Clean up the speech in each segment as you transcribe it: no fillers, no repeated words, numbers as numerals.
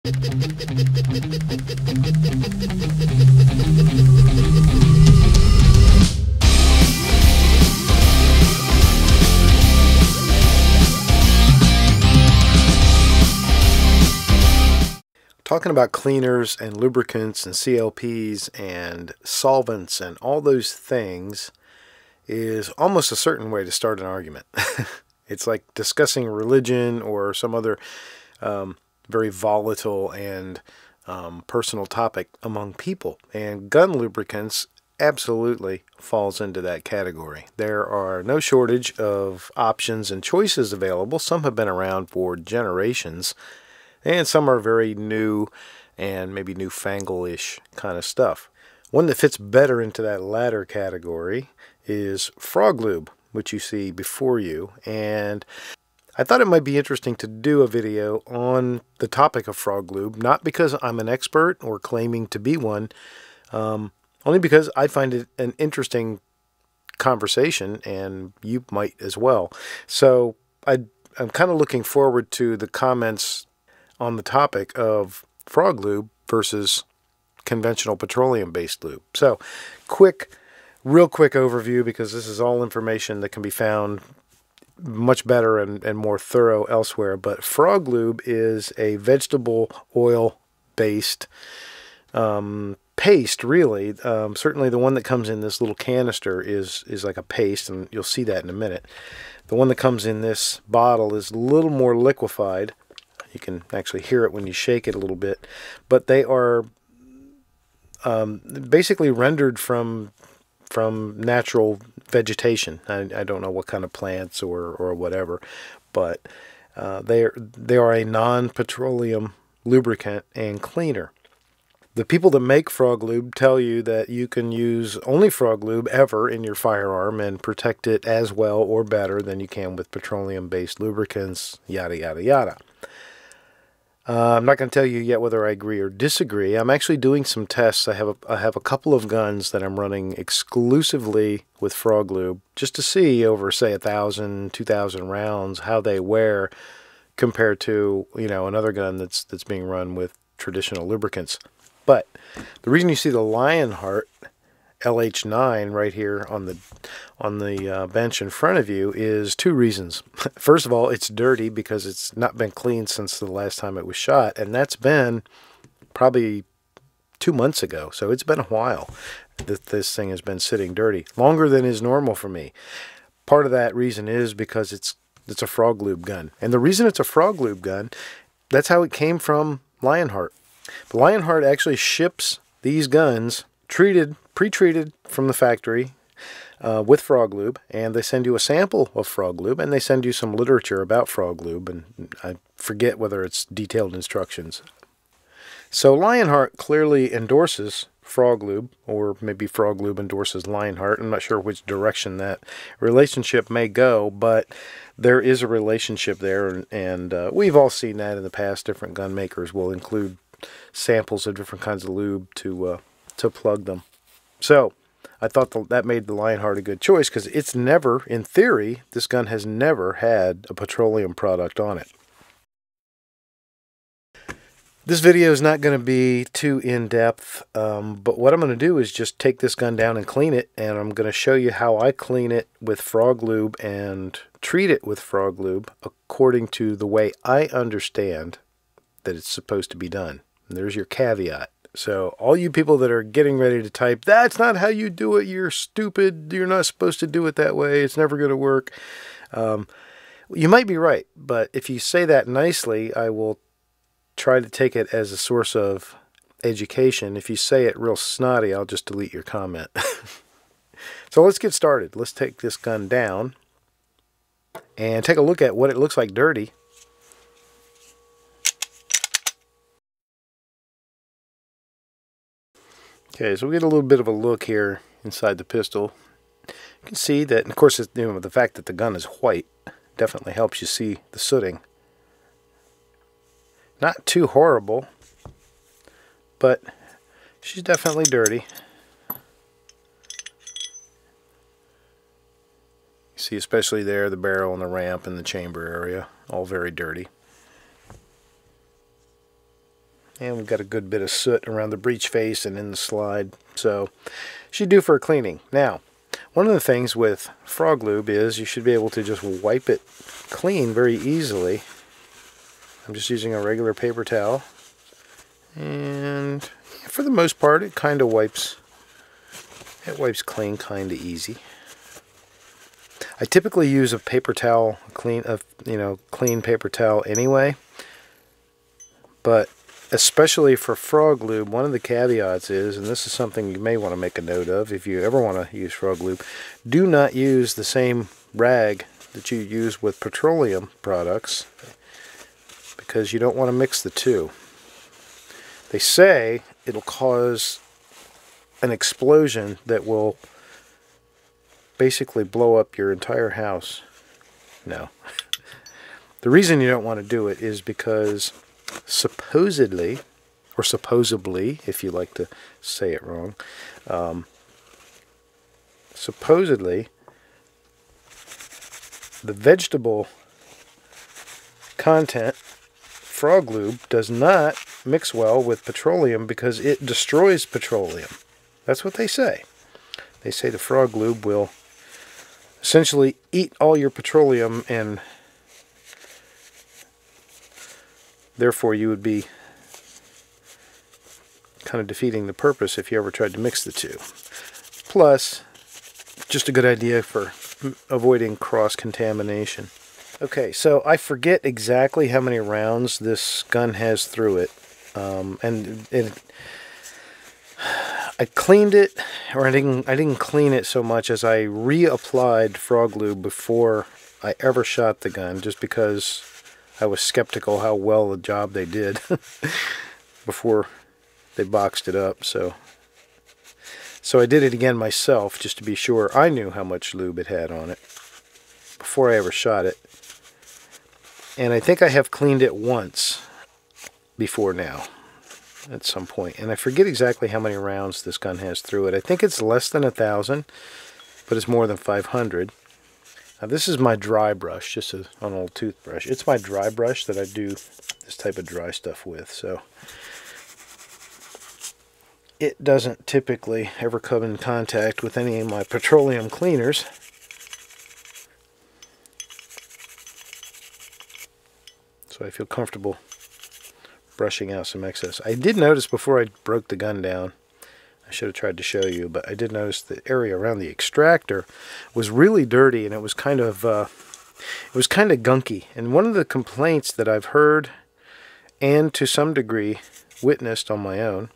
Talking about cleaners and lubricants and CLPs and solvents and all those things is almost a certain way to start an argument. It's like discussing religion or some other very volatile and personal topic among people. And gun lubricants absolutely falls into that category. There are no shortage of options and choices available. Some have been around for generations, and some are very new and maybe newfangle-ish kind of stuff. One that fits better into that latter category is Frog Lube, which you see before you. And I thought it might be interesting to do a video on the topic of Frog Lube, not because I'm an expert or claiming to be one, only because I find it an interesting conversation, and you might as well. So I'm kind of looking forward to the comments on the topic of Frog Lube versus conventional petroleum-based lube. So real quick overview, because this is all information that can be found much better and more thorough elsewhere. But Frog Lube is a vegetable oil-based paste, really. Certainly the one that comes in this little canister is like a paste, and you'll see that in a minute. The one that comes in this bottle is a little more liquefied. You can actually hear it when you shake it a little bit. But they are basically rendered from natural vegetation. I don't know what kind of plants or whatever, but they are a non-petroleum lubricant and cleaner. The people that make Frog Lube tell you that you can use only Frog Lube ever in your firearm and protect it as well or better than you can with petroleum-based lubricants, yada, yada, yada. I'm not going to tell you yet whether I agree or disagree. I'm actually doing some tests. I have a couple of guns that I'm running exclusively with Frog Lube just to see over, say, 1,000, 2,000 rounds how they wear compared to, another gun that's being run with traditional lubricants. But the reason you see the Lionheart LH9 right here on the bench in front of you is two reasons. First of all, it's dirty because it's not been cleaned since the last time it was shot, and that's been probably 2 months ago. So it's been a while that this thing has been sitting dirty, longer than is normal for me. Part of that reason is because it's a Frog Lube gun, and the reason it's a Frog Lube gun, that's how it came from Lionheart. The Lionheart actually ships these guns pre-treated from the factory with Frog Lube, and they send you a sample of Frog Lube, and they send you some literature about Frog Lube, and I forget whether it's detailed instructions. So Lionheart clearly endorses Frog Lube, or maybe Frog Lube endorses Lionheart. I'm not sure which direction that relationship may go, but there is a relationship there, and we've all seen that in the past. Different gun makers will include samples of different kinds of lube to plug them. So I thought that made the Lionheart a good choice, because it's never, in theory, this gun has never had a petroleum product on it. This video is not going to be too in-depth, but what I'm going to do is just take this gun down and clean it, and I'm going to show you how I clean it with Frog Lube and treat it with Frog Lube according to the way I understand that it's supposed to be done. And there's your caveat. So all you people that are getting ready to type, "That's not how you do it, you're stupid, you're not supposed to do it that way, it's never going to work," you might be right, but if you say that nicely, I will try to take it as a source of education. If you say it real snotty, I'll just delete your comment. So let's get started. Let's take this gun down and take a look at what it looks like dirty. Okay, so we get a little bit of a look here inside the pistol. You can see that, and of course, the fact that the gun is white definitely helps you see the sooting. Not too horrible, but she's definitely dirty. You see especially there the barrel and the ramp and the chamber area, all very dirty. And we've got a good bit of soot around the breech face and in the slide. So, should do for a cleaning. Now, one of the things with frog lube is you should be able to just wipe it clean very easily. I'm just using a regular paper towel. And for the most part, it kind of wipes. It wipes clean kind of easy. I typically use a paper towel, clean paper towel anyway. But especially for frog lube, one of the caveats is, and this is something you may want to make a note of if you ever want to use frog lube, do not use the same rag that you use with petroleum products, because you don't want to mix the two. They say it'll cause an explosion that will basically blow up your entire house. No. The reason you don't want to do it is because supposedly, or supposedly, if you like to say it wrong, supposedly the vegetable content frog lube does not mix well with petroleum because it destroys petroleum. That's what they say. They say the frog lube will essentially eat all your petroleum, and therefore you would be kind of defeating the purpose if you ever tried to mix the two. Plus, just a good idea for avoiding cross-contamination. Okay, so I forget exactly how many rounds this gun has through it. I cleaned it, or I didn't clean it so much as I reapplied frog lube before I ever shot the gun, just because I was skeptical how well the job they did before they boxed it up. So I did it again myself just to be sure I knew how much lube it had on it before I ever shot it. And I think I have cleaned it once before now at some point. And I forget exactly how many rounds this gun has through it. I think it's less than 1,000, but it's more than 500. Now this is my dry brush, just an old toothbrush. It's my dry brush that I do this type of dry stuff with. So it doesn't typically ever come in contact with any of my petroleum cleaners. So I feel comfortable brushing out some excess. I did notice before I broke the gun down, I should have tried to show you, but I did notice the area around the extractor was really dirty, and it was kind of gunky. And one of the complaints that I've heard, and to some degree witnessed on my own,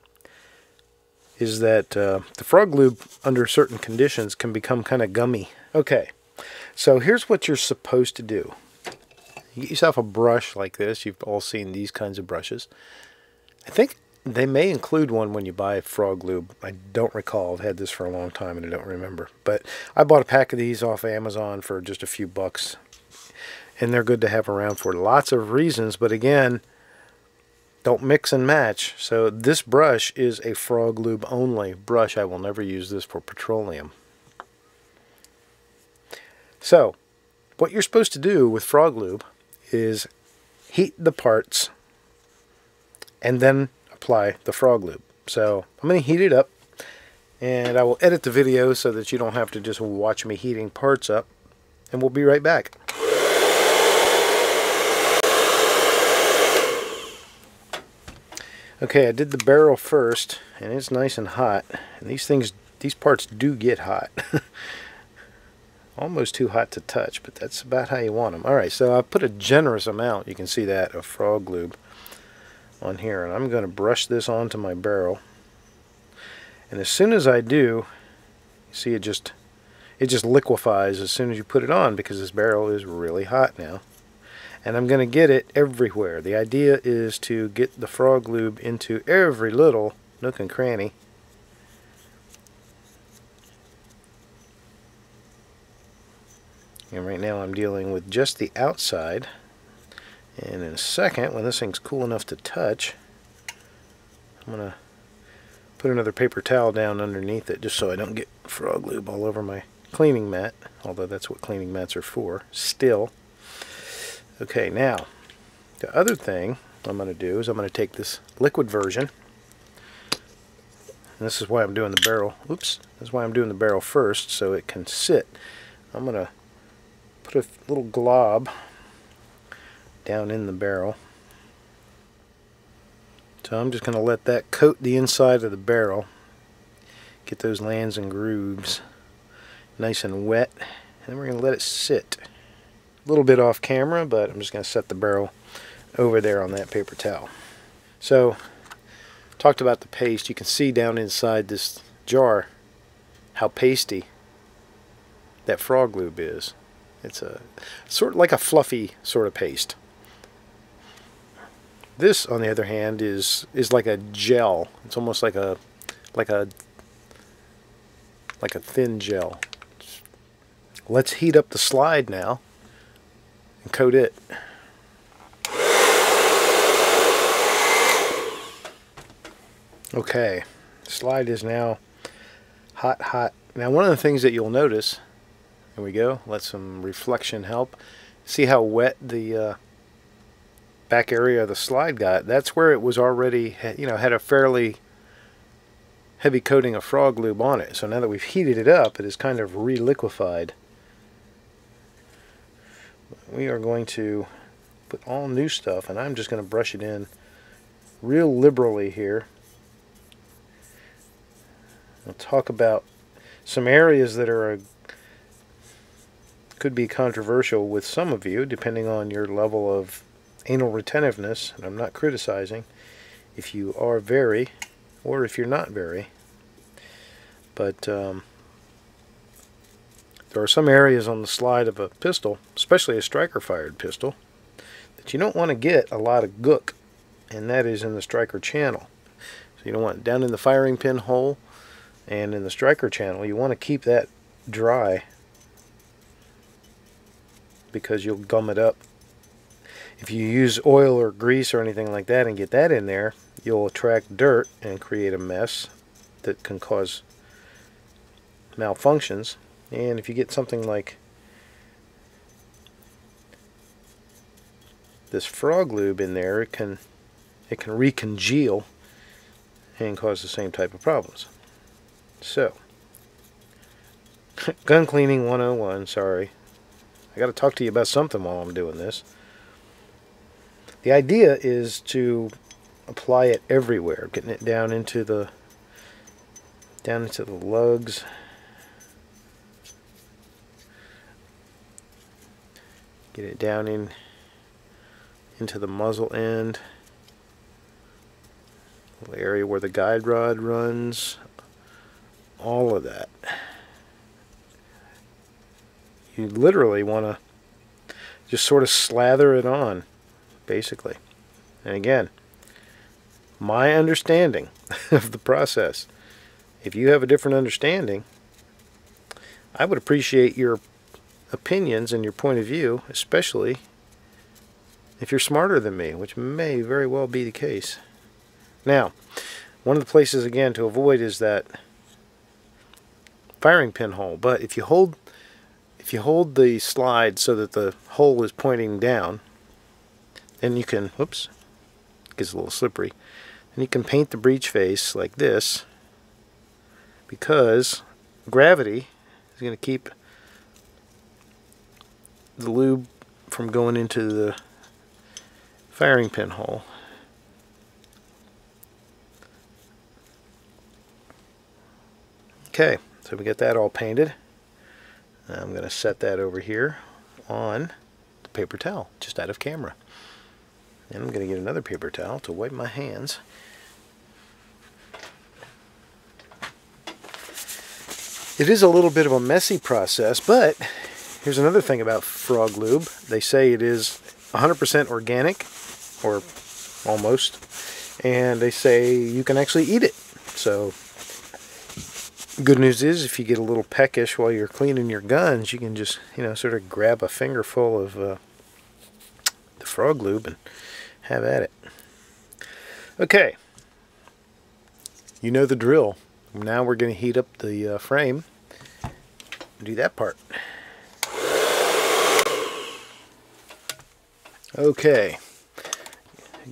is that the frog lube under certain conditions can become kind of gummy. Okay, so here's what you're supposed to do. You get yourself a brush like this. You've all seen these kinds of brushes. I think they may include one when you buy frog lube. I don't recall. I've had this for a long time and I don't remember. But I bought a pack of these off Amazon for just a few bucks. And they're good to have around for lots of reasons. But again, don't mix and match. So this brush is a frog lube only brush. I will never use this for petroleum. So what you're supposed to do with frog lube is heat the parts and then apply the frog lube. So I'm going to heat it up, and I will edit the video so that you don't have to just watch me heating parts up, and we'll be right back. Okay, I did the barrel first, and it's nice and hot, and these parts do get hot. Almost too hot to touch, but that's about how you want them. Alright, so I put a generous amount, you can see that, of frog lube on here. And I'm going to brush this onto my barrel. And as soon as I do, you see it just liquefies as soon as you put it on, because this barrel is really hot now. And I'm going to get it everywhere. The idea is to get the frog lube into every little nook and cranny. And right now I'm dealing with just the outside. And in a second, when this thing's cool enough to touch, I'm going to put another paper towel down underneath it just so I don't get frog lube all over my cleaning mat. Although that's what cleaning mats are for, still. Okay, now, the other thing I'm going to do is I'm going to take this liquid version, and this is why I'm doing the barrel. Oops, this is why I'm doing the barrel first, so it can sit. I'm going to put a little glob down in the barrel. So I'm just going to let that coat the inside of the barrel, get those lands and grooves nice and wet, and then we're going to let it sit. A little bit off camera, but I'm just going to set the barrel over there on that paper towel. So, talked about the paste. You can see down inside this jar how pasty that frog lube is. It's a sort of like a fluffy sort of paste. This, on the other hand, is like a gel. It's almost like a thin gel. Let's heat up the slide now and coat it. Okay, slide is now hot. Now, one of the things that you'll notice, here we go, let some reflection help. See how wet the back area of the slide got? That's where it was already, you know, had a fairly heavy coating of frog lube on it. So now that we've heated it up, it is kind of re-liquefied. We are going to put all new stuff, and I'm just going to brush it in real liberally here. I'll talk about some areas that are could be controversial with some of you, depending on your level of anal retentiveness, and I'm not criticizing if you are very or if you're not very, but there are some areas on the slide of a pistol, especially a striker fired pistol, that you don't want to get a lot of gook, and that is in the striker channel. So you don't want it down in the firing pin hole and in the striker channel. You want to keep that dry because you'll gum it up. If you use oil or grease or anything like that and get that in there, you'll attract dirt and create a mess that can cause malfunctions. And if you get something like this frog lube in there, it can recongeal and cause the same type of problems. So, gun cleaning 101, sorry. I got to talk to you about something while I'm doing this. The idea is to apply it everywhere, getting it down into the lugs. Get it down into the muzzle end, the area where the guide rod runs, all of that. You literally want to just sort of slather it on, basically. And again, my understanding of the process. If you have a different understanding, I would appreciate your opinions and your point of view, especially if you're smarter than me, which may very well be the case. Now, one of the places, again, to avoid is that firing pin hole. But if you hold the slide so that the hole is pointing down, then you can, whoops, it gets a little slippery, and you can paint the breech face like this, because gravity is going to keep the lube from going into the firing pin hole. Okay, so we get that all painted. I'm going to set that over here on the paper towel, just out of camera. And I'm going to get another paper towel to wipe my hands. It is a little bit of a messy process, but here's another thing about frog lube. They say it is 100% organic, or almost, and they say you can actually eat it. So, good news is, if you get a little peckish while you're cleaning your guns, you can just, sort of grab a fingerful of the frog lube and have at it. Okay, you know the drill. Now we're going to heat up the frame and do that part. Okay,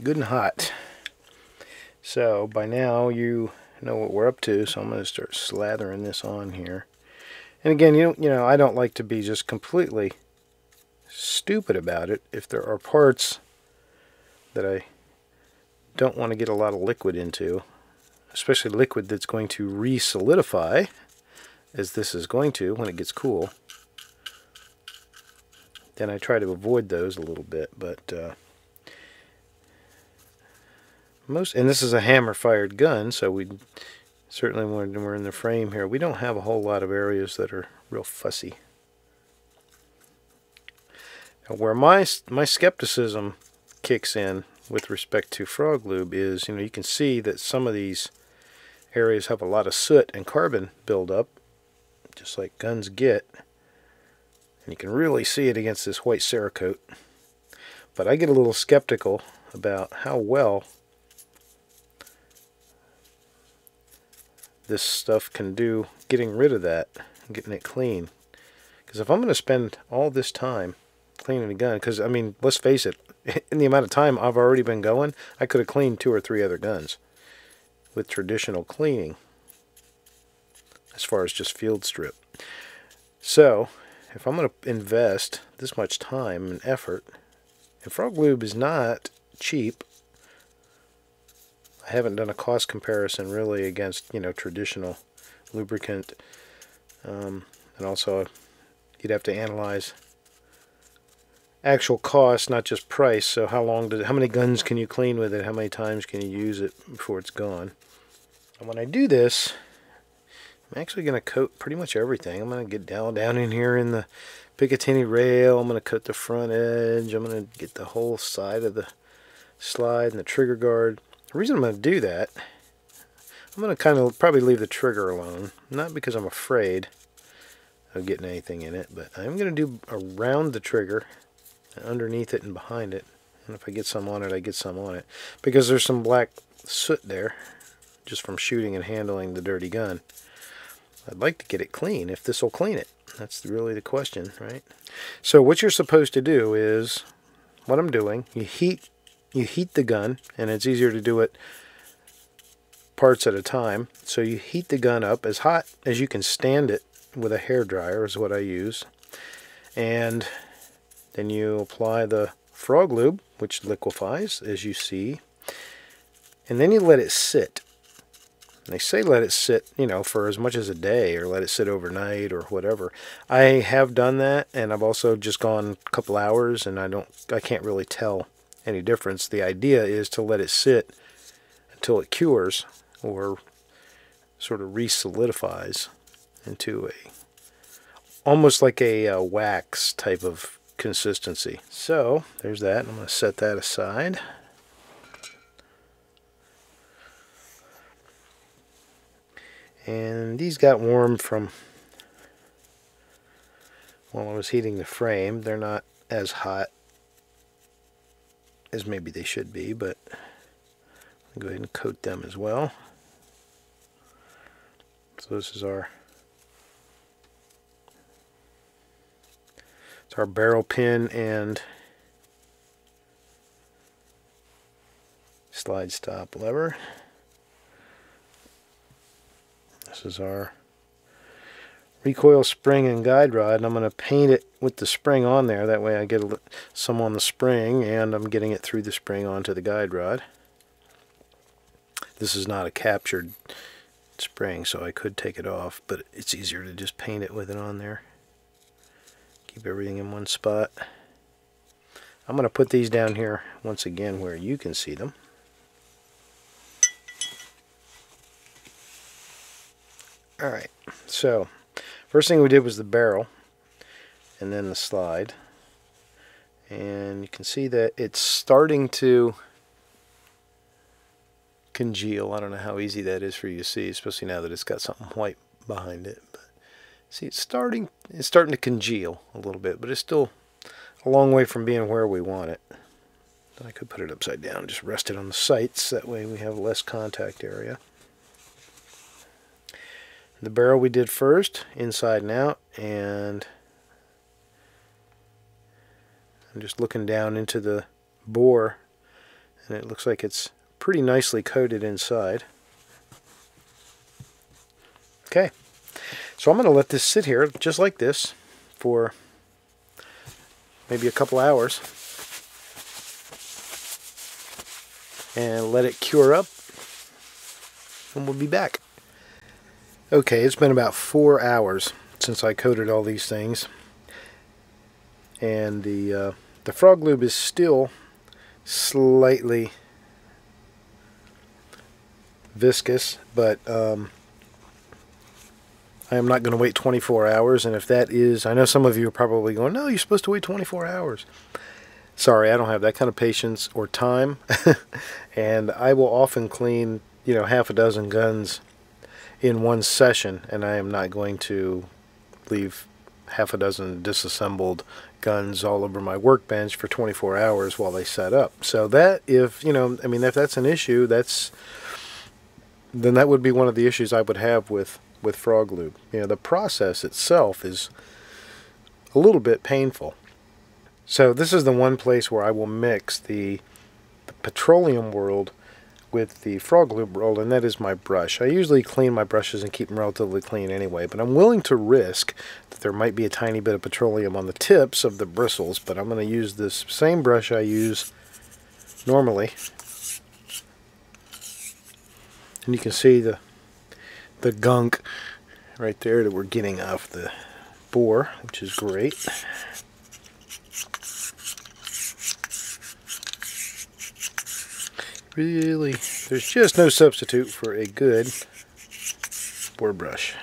good and hot. So by now you know what we're up to, so I'm going to start slathering this on here. And again, you know, I don't like to be just completely stupid about it. If there are parts that I don't want to get a lot of liquid into, especially liquid that's going to re-solidify, as this is going to when it gets cool, then I try to avoid those a little bit. But and this is a hammer-fired gun, so we certainly, when we're in the frame here, we don't have a whole lot of areas that are real fussy. Now, where my skepticism kicks in with respect to frog lube is, you know, you can see that some of these areas have a lot of soot and carbon buildup, just like guns get. And you can really see it against this white Cerakote. But I get a little skeptical about how well this stuff can do getting rid of that and getting it clean. Because if I'm going to spend all this time cleaning a gun, because I mean, let's face it, in the amount of time I've already been going, I could have cleaned 2 or 3 other guns with traditional cleaning as far as just field strip. So if I'm going to invest this much time and effort, and frog lube is not cheap. I haven't done a cost comparison really against, you know, traditional lubricant, and also you'd have to analyze actual cost, not just price. So how many guns can you clean with it? How many times can you use it before it's gone? And when I do this, I'm actually going to coat pretty much everything. I'm going to get down in here in the Picatinny rail. I'm going to coat the front edge. I'm going to get the whole side of the slide and the trigger guard. The reason I'm going to do that, I'm going to kind of probably leave the trigger alone. Not because I'm afraid of getting anything in it, but I'm going to do around the trigger, underneath it and behind it. And if I get some on it, I get some on it. Because there's some black soot there, just from shooting and handling the dirty gun. I'd like to get it clean, if this will clean it. That's really the question, right? So what you're supposed to do is, what I'm doing, you heat the gun, and it's easier to do it parts at a time. So you heat the gun up as hot as you can stand it with a hairdryer is what I use. And then you apply the frog lube, which liquefies, as you see. And then you let it sit. They say let it sit, you know, for as much as a day, or let it sit overnight or whatever. I have done that, and I've also just gone a couple hours, and I can't really tell any difference. The idea is to let it sit until it cures, or sort of re-solidifies into almost like a wax type of consistency. So there's that. I'm going to set that aside. And these got warm from while I was heating the frame. They're not as hot as maybe they should be, but I'll go ahead and coat them as well. So this is our barrel pin and slide stop lever. This is our recoil spring and guide rod, and I'm going to paint it with the spring on there. That way I get some on the spring, and I'm getting it through the spring onto the guide rod. This is not a captured spring, so I could take it off, but it's easier to just paint it with it on there. Keep everything in one spot. I'm going to put these down here once again where you can see them. Alright, so first thing we did was the barrel, and then the slide. And you can see that it's starting to congeal. I don't know how easy that is for you to see, especially now that it's got something white behind it. But see, it's starting to congeal a little bit, but it's still a long way from being where we want it. I could put it upside down, just rest it on the sights. That way we have less contact area. The barrel we did first, inside and out, and I'm just looking down into the bore And it looks like it's pretty nicely coated inside. Okay, so I'm going to let this sit here just like this for maybe a couple hours and let it cure up, and we'll be back. Okay, it's been about 4 hours since I coated all these things, and the frog lube is still slightly viscous, but I am not going to wait 24 hours, and if that is, I know some of you are probably going, no, you're supposed to wait 24 hours. Sorry, I don't have that kind of patience or time, and I will often clean, you know, half a dozen guns in one session, and I am not going to leave half a dozen disassembled guns all over my workbench for 24 hours while they set up. So that, if, you know, I mean, if that's an issue, then that would be one of the issues I would have with frog lube. You know, the process itself is a little bit painful. So this is the one place where I will mix the petroleum world with the frog lube world, and that is my brush. I usually clean my brushes and keep them relatively clean anyway, but I'm willing to risk that there might be a tiny bit of petroleum on the tips of the bristles, but I'm going to use this same brush I use normally. And you can see the gunk right there that we're getting off the bore, which is great. Really, there's just no substitute for a good bore brush.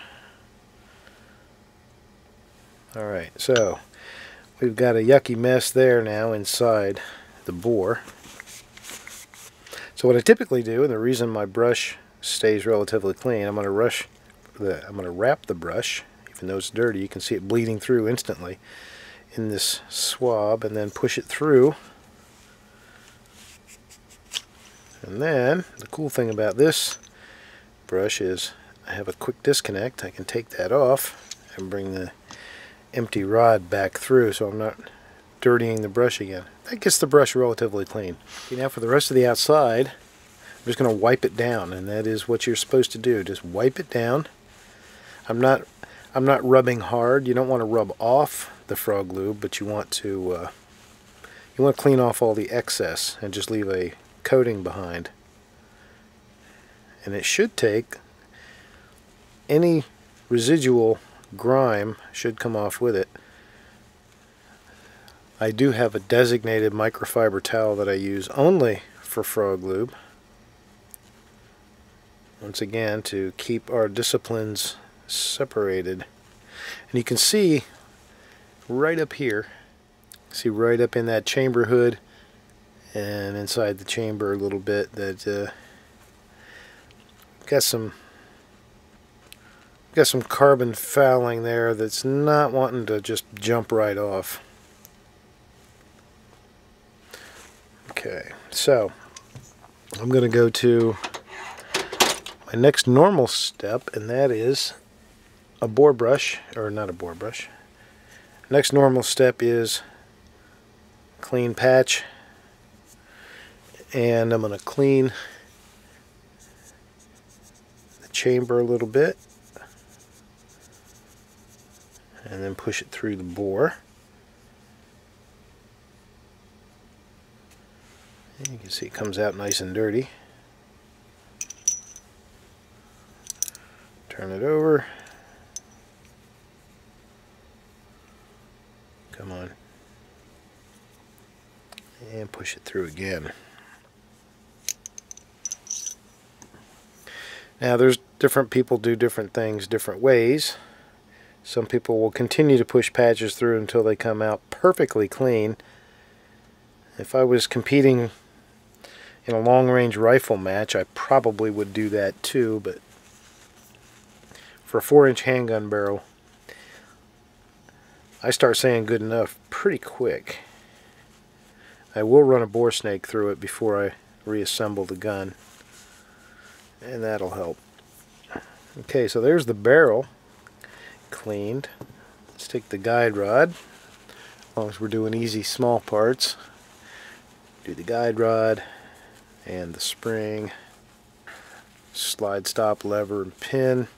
Alright, so we've got a yucky mess there now inside the bore. So what I typically do, and the reason my brush stays relatively clean, I'm going to wrap the brush, even though it's dirty. You can see it bleeding through instantly in this swab, and then push it through. And then the cool thing about this brush is I have a quick disconnect. I can take that off and bring the empty rod back through, so I'm not dirtying the brush again. That gets the brush relatively clean. Okay, now for the rest of the outside, I'm just going to wipe it down, and that is what you're supposed to do. Just wipe it down. I'm not rubbing hard. You don't want to rub off the frog lube, but you want to clean off all the excess and just leave a coating behind. And it should take, any residual grime should come off with it. I do have a designated microfiber towel that I use only for frog lube. Once again, to keep our disciplines separated. And you can see right up here, see right up in that chamber hood and inside the chamber a little bit, that got some carbon fouling there that's not wanting to just jump right off. Okay, so I'm going to go to my next normal step, and that is a bore brush, or not a bore brush. Next normal step is clean patch, and I'm going to clean the chamber a little bit and then push it through the bore. And you can see it comes out nice and dirty. Turn it over. Come on. And push it through again. Now there's different people do different things different ways. Some people will continue to push patches through until they come out perfectly clean. If I was competing in a long-range rifle match, I probably would do that too, but for a 4-inch handgun barrel, I start saying good enough pretty quick. I will run a bore snake through it before I reassemble the gun, and that'll help. Okay, so there's the barrel cleaned. Let's take the guide rod, as long as we're doing easy small parts. Do the guide rod, and the spring, slide, stop, lever, and pin.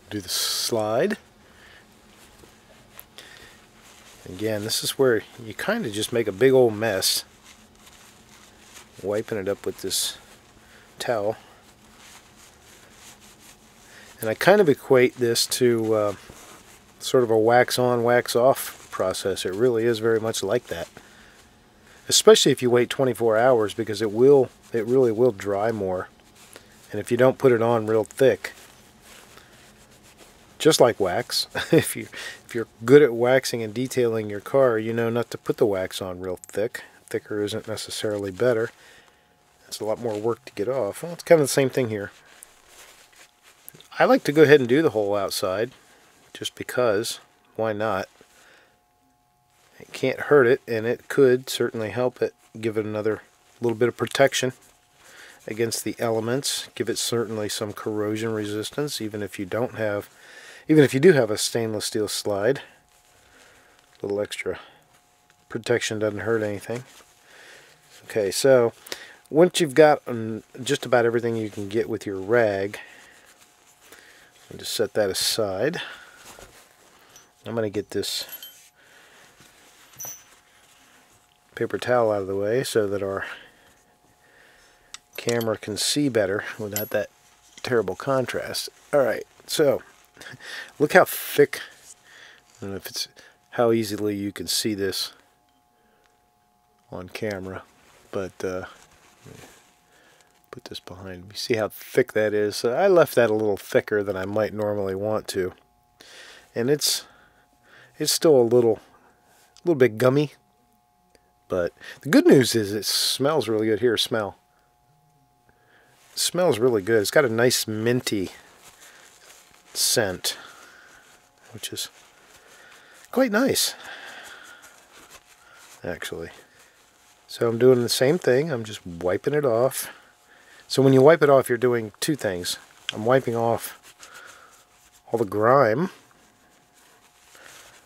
Do the slide. Again, this is where you kind of just make a big old mess, wiping it up with this towel. And I kind of equate this to sort of a wax on, wax off process. It really is very much like that. Especially if you wait 24 hours, because it really will dry more. And if you don't put it on real thick, just like wax, if you're good at waxing and detailing your car, you know not to put the wax on real thick. Thicker isn't necessarily better. It's a lot more work to get off. Well, it's kind of the same thing here. I like to go ahead and do the whole outside, just because. Why not? It can't hurt it, and it could certainly help it. Give it another little bit of protection against the elements. Give it certainly some corrosion resistance, even if you do have a stainless steel slide. A little extra protection doesn't hurt anything. Okay, so once you've got just about everything you can get with your rag, and just set that aside. I'm going to get this paper towel out of the way so that our camera can see better without that terrible contrast. Alright, so look how thick, I don't know if it's how easily you can see this on camera, but put this behind me. See how thick that is? So I left that a little thicker than I might normally want to, and it's still a little bit gummy. But the good news is it smells really good. Here, smell. It smells really good. It's got a nice minty scent, which is quite nice, actually. So I'm doing the same thing. I'm just wiping it off. So when you wipe it off, you're doing two things. I'm wiping off all the grime.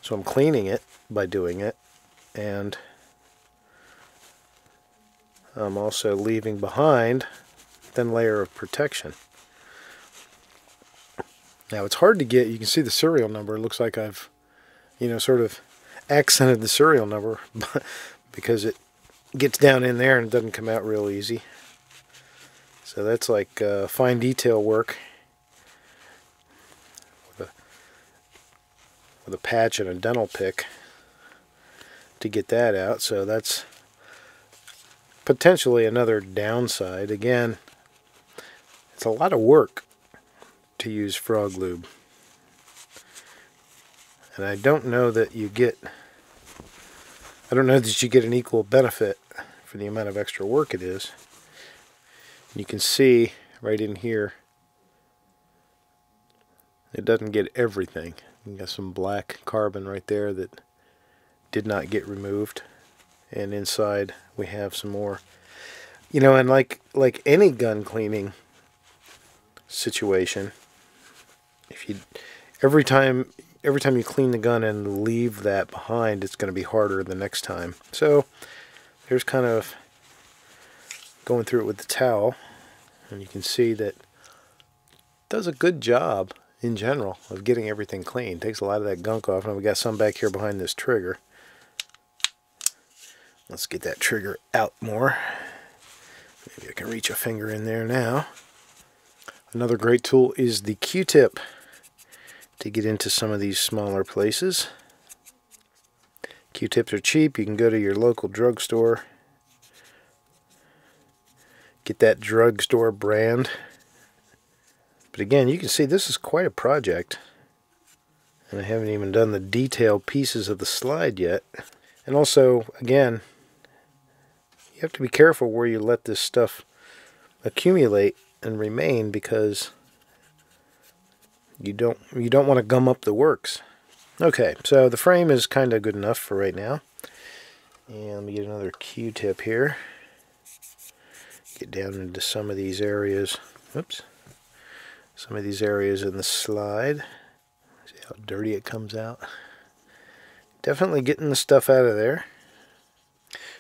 So I'm cleaning it by doing it. And I'm also leaving behind a thin layer of protection. Now it's hard to get, you can see the serial number. It looks like I've, sort of accented the serial number because it gets down in there and it doesn't come out real easy. So that's like fine detail work with a patch and a dental pick to get that out. So that's potentially another downside. Again, it's a lot of work to use frog lube. And I don't know that you get an equal benefit for the amount of extra work it is. You can see right in here, it doesn't get everything. You got some black carbon right there that did not get removed, and inside we have some more. And like any gun cleaning situation, every time you clean the gun and leave that behind, it's going to be harder the next time. So there's kind of going through it with the towel, and you can see that it does a good job in general of getting everything clean. Takes a lot of that gunk off. Now we got some back here behind this trigger. Let's get that trigger out more. Maybe I can reach a finger in there now. Another great tool is the Q-tip to get into some of these smaller places. Q-tips are cheap. You can go to your local drugstore, get that drugstore brand. But again, you can see this is quite a project. And I haven't even done the detailed pieces of the slide yet. And also, again, you have to be careful where you let this stuff accumulate and remain, because you don't want to gum up the works. Okay, so the frame is kind of good enough for right now. And let me get another Q-tip here. Get down into some of these areas. Oops. Some of these areas in the slide. See how dirty it comes out. Definitely getting the stuff out of there.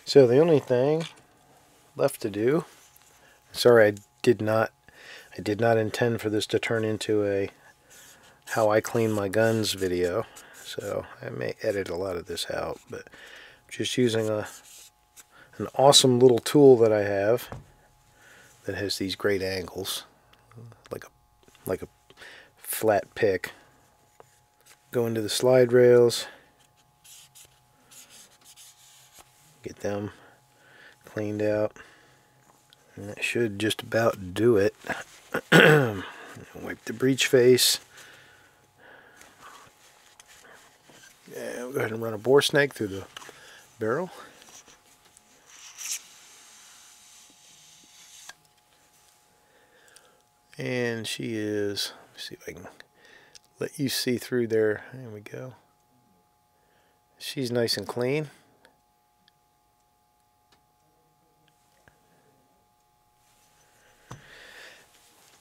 So the only thing left to do. Sorry, I did not intend for this to turn into a how I clean my guns video, so I may edit a lot of this out, but I'm just using an awesome little tool that I have that has these great angles, like a flat pick. Go into the slide rails, get them cleaned out, and that should just about do it. Wipe the breech face. Yeah, we'll go ahead and run a bore snake through the barrel. And she is, let me see if I can let you see through there. There we go. She's nice and clean.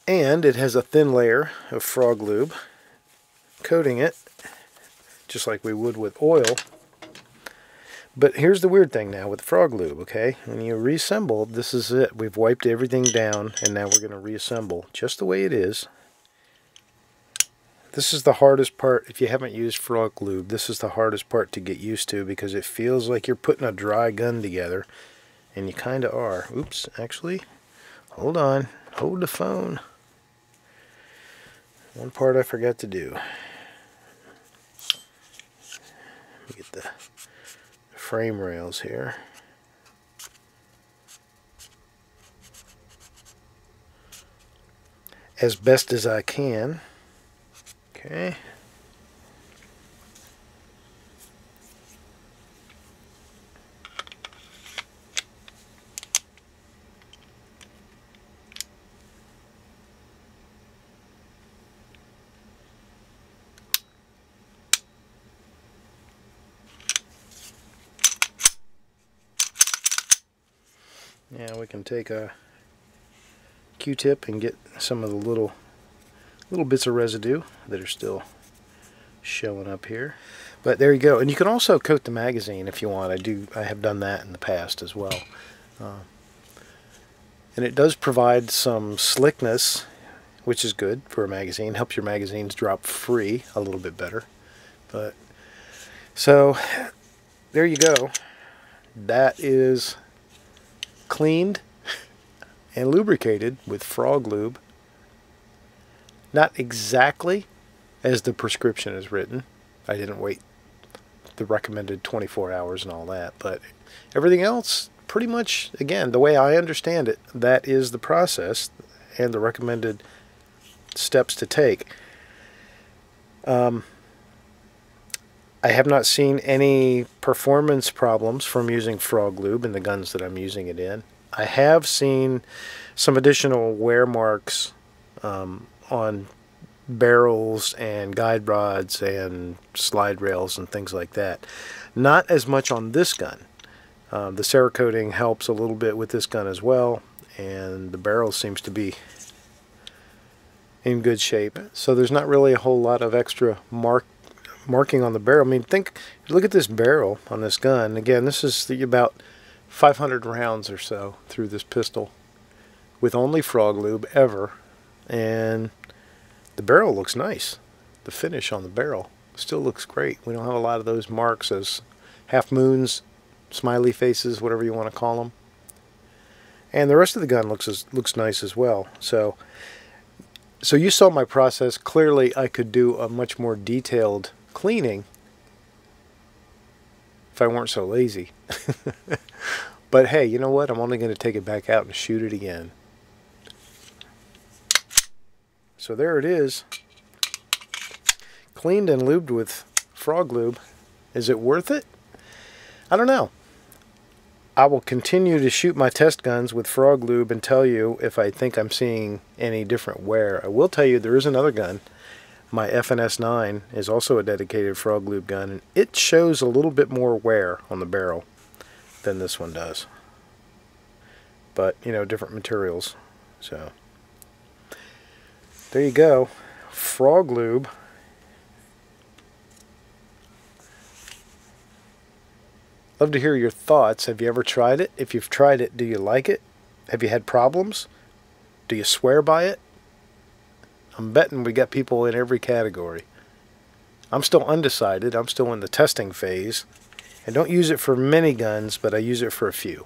And it has a thin layer of frog lube coating it, just like we would with oil. But here's the weird thing now with frog lube, okay? When you reassemble, this is it. We've wiped everything down, and now we're going to reassemble just the way it is. This is the hardest part. If you haven't used frog lube, this is the hardest part to get used to because it feels like you're putting a dry gun together, and you kind of are. Oops, actually, hold on. Hold the phone. One part I forgot to do. Let me get the frame rails here. As best as I can. Okay. Now we can take a Q-tip and get some of the little bits of residue that are still showing up here. But there you go. And you can also coat the magazine if you want. I have done that in the past as well. And it does provide some slickness, which is good for a magazine. Helps your magazines drop free a little bit better. But so there you go. That is cleaned and lubricated with frog lube. Not exactly as the prescription is written. I didn't wait the recommended 24 hours and all that, but everything else pretty much, again, the way I understand it, that is the process and the recommended steps to take. I have not seen any performance problems from using frog lube in the guns that I'm using it in. I have seen some additional wear marks on barrels and guide rods and slide rails and things like that. Not as much on this gun. The Cerakoting helps a little bit with this gun as well, and the barrel seems to be in good shape. So there's not really a whole lot of extra marking on the barrel. I mean, look at this barrel on this gun. Again, this is about 500 rounds or so through this pistol with only frog lube ever, and the barrel looks nice. The finish on the barrel still looks great. We don't have a lot of those marks as half moons, smiley faces, whatever you want to call them. And the rest of the gun looks nice as well. So you saw my process. Clearly I could do a much more detailed cleaning if I weren't so lazy. But hey, you know what? I'm only going to take it back out and shoot it again. So there it is. Cleaned and lubed with frog lube. Is it worth it? I don't know. I will continue to shoot my test guns with frog lube and tell you if I think I'm seeing any different wear. I will tell you there is another gun. My FNS 9 is also a dedicated frog lube gun, and it shows a little bit more wear on the barrel than this one does. But, you know, different materials. So there you go. Frog lube. Love to hear your thoughts. Have you ever tried it? If you've tried it, do you like it? Have you had problems? Do you swear by it? I'm betting we got people in every category. I'm still undecided. I'm still in the testing phase. I don't use it for many guns, but I use it for a few.